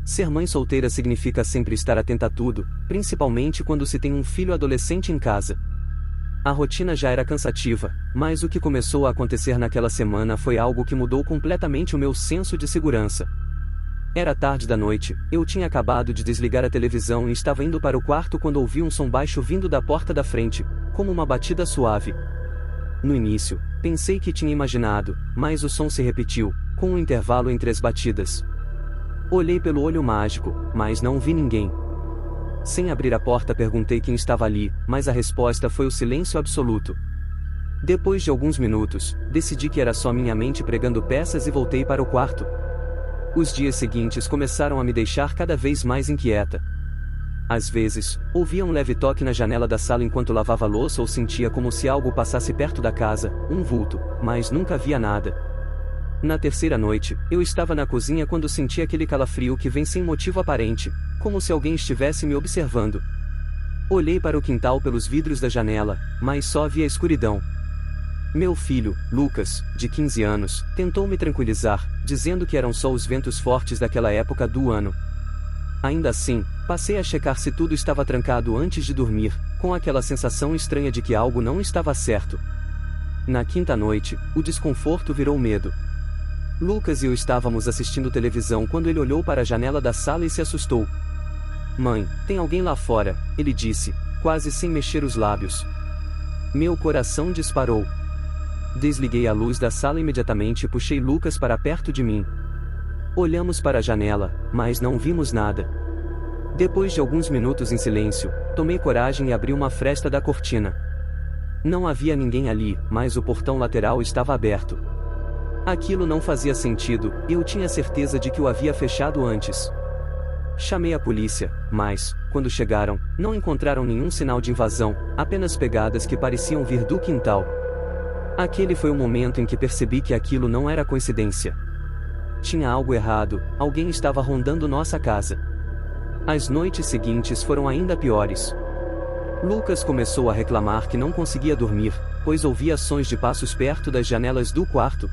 Ser mãe solteira significa sempre estar atenta a tudo, principalmente quando se tem um filho adolescente em casa. A rotina já era cansativa, mas o que começou a acontecer naquela semana foi algo que mudou completamente o meu senso de segurança. Era tarde da noite, eu tinha acabado de desligar a televisão e estava indo para o quarto quando ouvi um som baixo vindo da porta da frente, como uma batida suave. No início, pensei que tinha imaginado, mas o som se repetiu, com um intervalo entre as batidas. Olhei pelo olho mágico, mas não vi ninguém. Sem abrir a porta perguntei quem estava ali, mas a resposta foi o silêncio absoluto. Depois de alguns minutos, decidi que era só minha mente pregando peças e voltei para o quarto. Os dias seguintes começaram a me deixar cada vez mais inquieta. Às vezes, ouvia um leve toque na janela da sala enquanto lavava louça ou sentia como se algo passasse perto da casa, um vulto, mas nunca via nada. Na terceira noite, eu estava na cozinha quando senti aquele calafrio que vem sem motivo aparente, como se alguém estivesse me observando. Olhei para o quintal pelos vidros da janela, mas só via escuridão. Meu filho, Lucas, de 15 anos, tentou me tranquilizar, dizendo que eram só os ventos fortes daquela época do ano. Ainda assim, passei a checar se tudo estava trancado antes de dormir, com aquela sensação estranha de que algo não estava certo. Na quinta noite, o desconforto virou medo. Lucas e eu estávamos assistindo televisão quando ele olhou para a janela da sala e se assustou. "Mãe, tem alguém lá fora", ele disse, quase sem mexer os lábios. Meu coração disparou. Desliguei a luz da sala imediatamente e puxei Lucas para perto de mim. Olhamos para a janela, mas não vimos nada. Depois de alguns minutos em silêncio, tomei coragem e abri uma fresta da cortina. Não havia ninguém ali, mas o portão lateral estava aberto. Aquilo não fazia sentido, e eu tinha certeza de que o havia fechado antes. Chamei a polícia, mas, quando chegaram, não encontraram nenhum sinal de invasão, apenas pegadas que pareciam vir do quintal. Aquele foi o momento em que percebi que aquilo não era coincidência. Tinha algo errado, alguém estava rondando nossa casa. As noites seguintes foram ainda piores. Lucas começou a reclamar que não conseguia dormir, pois ouvia sons de passos perto das janelas do quarto.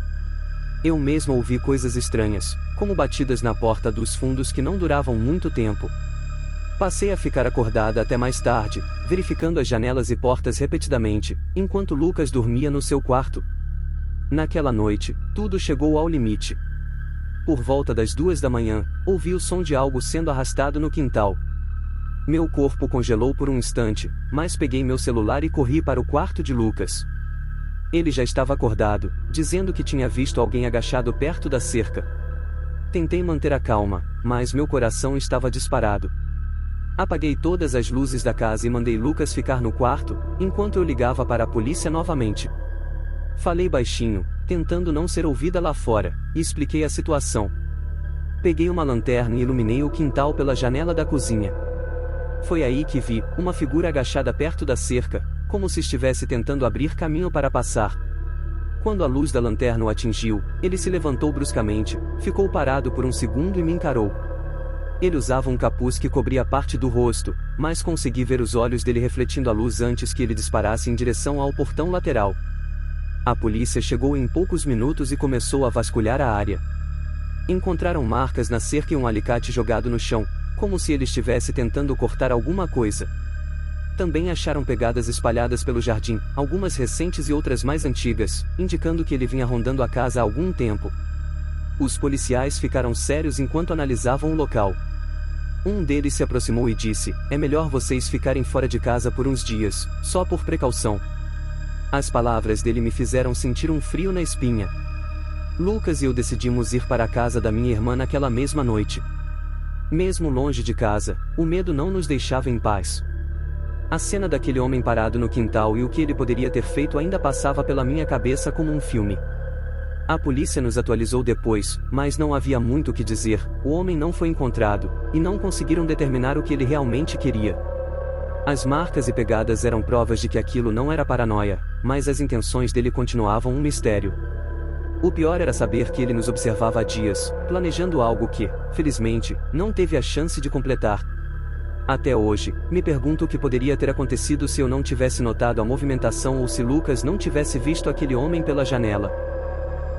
Eu mesmo ouvi coisas estranhas, como batidas na porta dos fundos que não duravam muito tempo. Passei a ficar acordada até mais tarde, verificando as janelas e portas repetidamente, enquanto Lucas dormia no seu quarto. Naquela noite, tudo chegou ao limite. Por volta das 2 da manhã, ouvi o som de algo sendo arrastado no quintal. Meu corpo congelou por um instante, mas peguei meu celular e corri para o quarto de Lucas. Ele já estava acordado, dizendo que tinha visto alguém agachado perto da cerca. Tentei manter a calma, mas meu coração estava disparado. Apaguei todas as luzes da casa e mandei Lucas ficar no quarto, enquanto eu ligava para a polícia novamente. Falei baixinho, tentando não ser ouvida lá fora, e expliquei a situação. Peguei uma lanterna e iluminei o quintal pela janela da cozinha. Foi aí que vi uma figura agachada perto da cerca, como se estivesse tentando abrir caminho para passar. Quando a luz da lanterna o atingiu, ele se levantou bruscamente, ficou parado por um segundo e me encarou. Ele usava um capuz que cobria parte do rosto, mas consegui ver os olhos dele refletindo a luz antes que ele disparasse em direção ao portão lateral. A polícia chegou em poucos minutos e começou a vasculhar a área. Encontraram marcas na cerca e um alicate jogado no chão, como se ele estivesse tentando cortar alguma coisa. Também acharam pegadas espalhadas pelo jardim, algumas recentes e outras mais antigas, indicando que ele vinha rondando a casa há algum tempo. Os policiais ficaram sérios enquanto analisavam o local. Um deles se aproximou e disse: "É melhor vocês ficarem fora de casa por uns dias, só por precaução." As palavras dele me fizeram sentir um frio na espinha. Lucas e eu decidimos ir para a casa da minha irmã naquela mesma noite. Mesmo longe de casa, o medo não nos deixava em paz. A cena daquele homem parado no quintal e o que ele poderia ter feito ainda passava pela minha cabeça como um filme. A polícia nos atualizou depois, mas não havia muito o que dizer, o homem não foi encontrado, e não conseguiram determinar o que ele realmente queria. As marcas e pegadas eram provas de que aquilo não era paranoia, mas as intenções dele continuavam um mistério. O pior era saber que ele nos observava há dias, planejando algo que, felizmente, não teve a chance de completar. Até hoje, me pergunto o que poderia ter acontecido se eu não tivesse notado a movimentação ou se Lucas não tivesse visto aquele homem pela janela.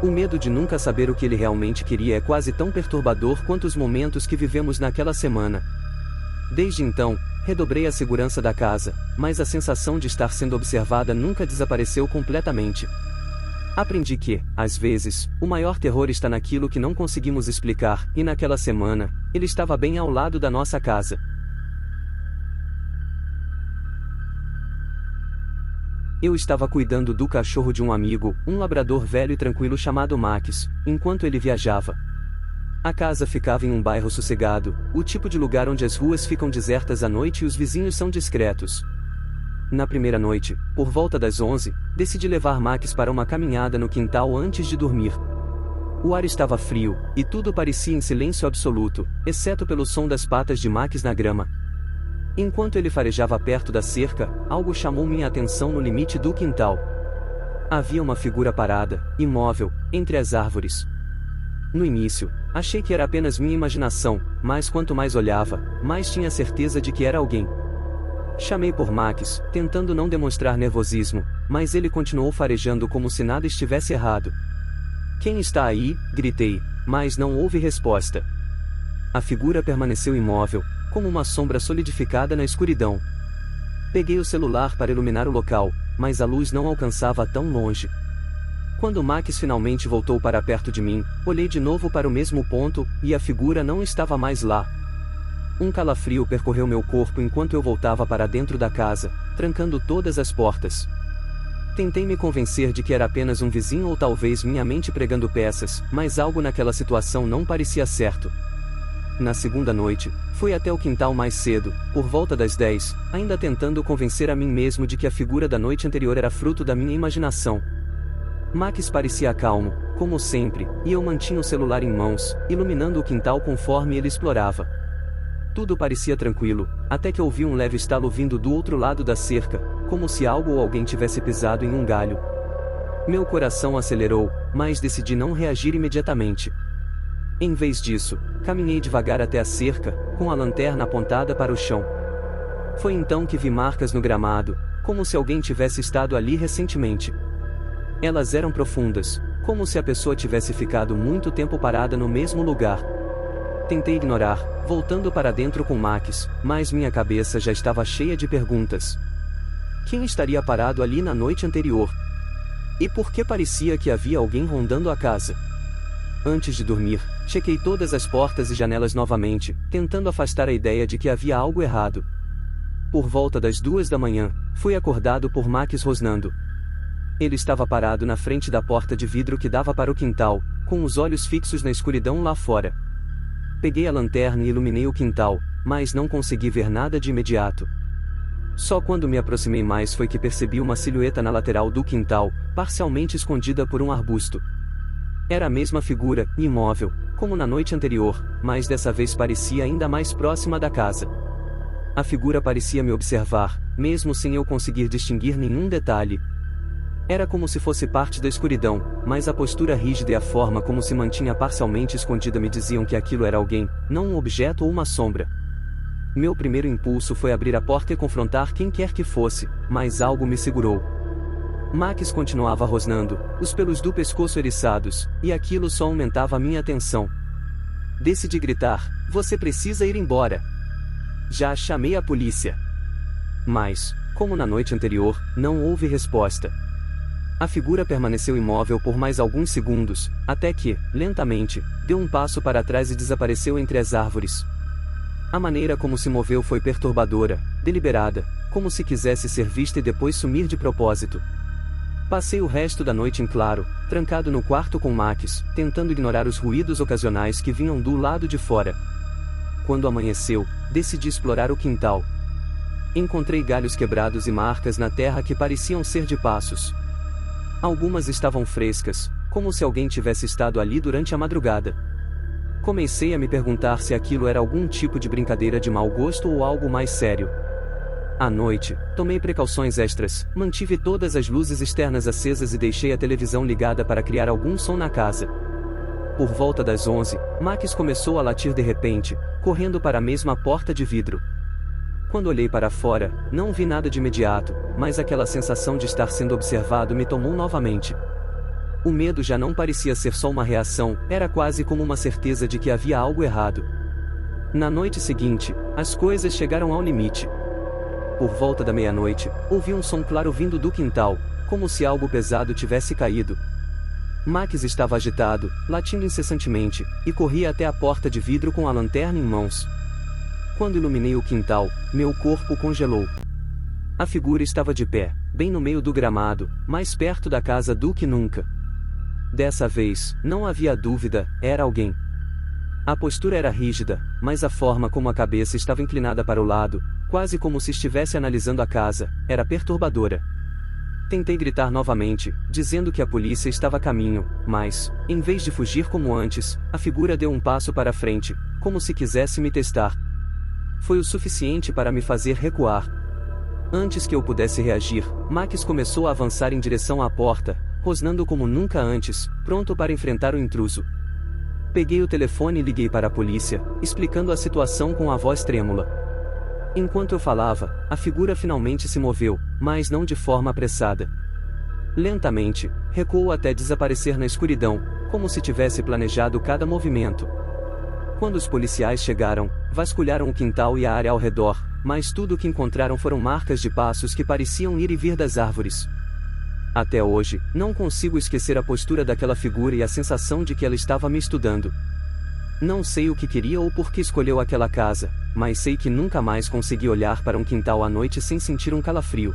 O medo de nunca saber o que ele realmente queria é quase tão perturbador quanto os momentos que vivemos naquela semana. Desde então, redobrei a segurança da casa, mas a sensação de estar sendo observada nunca desapareceu completamente. Aprendi que, às vezes, o maior terror está naquilo que não conseguimos explicar, e naquela semana, ele estava bem ao lado da nossa casa. Eu estava cuidando do cachorro de um amigo, um labrador velho e tranquilo chamado Max, enquanto ele viajava. A casa ficava em um bairro sossegado, o tipo de lugar onde as ruas ficam desertas à noite e os vizinhos são discretos. Na primeira noite, por volta das 11, decidi levar Max para uma caminhada no quintal antes de dormir. O ar estava frio, e tudo parecia em silêncio absoluto, exceto pelo som das patas de Max na grama. Enquanto ele farejava perto da cerca, algo chamou minha atenção no limite do quintal. Havia uma figura parada, imóvel, entre as árvores. No início, achei que era apenas minha imaginação, mas quanto mais olhava, mais tinha certeza de que era alguém. Chamei por Max, tentando não demonstrar nervosismo, mas ele continuou farejando como se nada estivesse errado. "Quem está aí?" gritei, mas não houve resposta. A figura permaneceu imóvel, como uma sombra solidificada na escuridão. Peguei o celular para iluminar o local, mas a luz não alcançava tão longe. Quando Max finalmente voltou para perto de mim, olhei de novo para o mesmo ponto, e a figura não estava mais lá. Um calafrio percorreu meu corpo enquanto eu voltava para dentro da casa, trancando todas as portas. Tentei me convencer de que era apenas um vizinho ou talvez minha mente pregando peças, mas algo naquela situação não parecia certo. Na segunda noite, fui até o quintal mais cedo, por volta das 10, ainda tentando convencer a mim mesmo de que a figura da noite anterior era fruto da minha imaginação. Max parecia calmo, como sempre, e eu mantinha o celular em mãos, iluminando o quintal conforme ele explorava. Tudo parecia tranquilo, até que ouvi um leve estalo vindo do outro lado da cerca, como se algo ou alguém tivesse pisado em um galho. Meu coração acelerou, mas decidi não reagir imediatamente. Em vez disso, caminhei devagar até a cerca, com a lanterna apontada para o chão. Foi então que vi marcas no gramado, como se alguém tivesse estado ali recentemente. Elas eram profundas, como se a pessoa tivesse ficado muito tempo parada no mesmo lugar. Tentei ignorar, voltando para dentro com Max, mas minha cabeça já estava cheia de perguntas. Quem estaria parado ali na noite anterior? E por que parecia que havia alguém rondando a casa? Antes de dormir, chequei todas as portas e janelas novamente, tentando afastar a ideia de que havia algo errado. Por volta das 2 da manhã, fui acordado por Max rosnando. Ele estava parado na frente da porta de vidro que dava para o quintal, com os olhos fixos na escuridão lá fora. Peguei a lanterna e iluminei o quintal, mas não consegui ver nada de imediato. Só quando me aproximei mais foi que percebi uma silhueta na lateral do quintal, parcialmente escondida por um arbusto. Era a mesma figura, imóvel, como na noite anterior, mas dessa vez parecia ainda mais próxima da casa. A figura parecia me observar, mesmo sem eu conseguir distinguir nenhum detalhe. Era como se fosse parte da escuridão, mas a postura rígida e a forma como se mantinha parcialmente escondida me diziam que aquilo era alguém, não um objeto ou uma sombra. Meu primeiro impulso foi abrir a porta e confrontar quem quer que fosse, mas algo me segurou. Max continuava rosnando, os pelos do pescoço eriçados, e aquilo só aumentava a minha tensão. Decidi gritar: "Você precisa ir embora!" Já chamei a polícia. Mas, como na noite anterior, não houve resposta. A figura permaneceu imóvel por mais alguns segundos, até que, lentamente, deu um passo para trás e desapareceu entre as árvores. A maneira como se moveu foi perturbadora, deliberada, como se quisesse ser vista e depois sumir de propósito. Passei o resto da noite em claro, trancado no quarto com Max, tentando ignorar os ruídos ocasionais que vinham do lado de fora. Quando amanheceu, decidi explorar o quintal. Encontrei galhos quebrados e marcas na terra que pareciam ser de passos. Algumas estavam frescas, como se alguém tivesse estado ali durante a madrugada. Comecei a me perguntar se aquilo era algum tipo de brincadeira de mau gosto ou algo mais sério. À noite, tomei precauções extras, mantive todas as luzes externas acesas e deixei a televisão ligada para criar algum som na casa. Por volta das 11, Max começou a latir de repente, correndo para a mesma porta de vidro. Quando olhei para fora, não vi nada de imediato, mas aquela sensação de estar sendo observado me tomou novamente. O medo já não parecia ser só uma reação, era quase como uma certeza de que havia algo errado. Na noite seguinte, as coisas chegaram ao limite. Por volta da meia-noite, ouvi um som claro vindo do quintal, como se algo pesado tivesse caído. Max estava agitado, latindo incessantemente, e corria até a porta de vidro com a lanterna em mãos. Quando iluminei o quintal, meu corpo congelou. A figura estava de pé, bem no meio do gramado, mais perto da casa do que nunca. Dessa vez, não havia dúvida, era alguém. A postura era rígida, mas a forma como a cabeça estava inclinada para o lado, quase como se estivesse analisando a casa, era perturbadora. Tentei gritar novamente, dizendo que a polícia estava a caminho, mas, em vez de fugir como antes, a figura deu um passo para frente, como se quisesse me testar. Foi o suficiente para me fazer recuar. Antes que eu pudesse reagir, Max começou a avançar em direção à porta, rosnando como nunca antes, pronto para enfrentar o intruso. Peguei o telefone e liguei para a polícia, explicando a situação com a voz trêmula. Enquanto eu falava, a figura finalmente se moveu, mas não de forma apressada. Lentamente, recuou até desaparecer na escuridão, como se tivesse planejado cada movimento. Quando os policiais chegaram, vasculharam o quintal e a área ao redor, mas tudo o que encontraram foram marcas de passos que pareciam ir e vir das árvores. Até hoje, não consigo esquecer a postura daquela figura e a sensação de que ela estava me estudando. Não sei o que queria ou por que escolheu aquela casa, mas sei que nunca mais consegui olhar para um quintal à noite sem sentir um calafrio.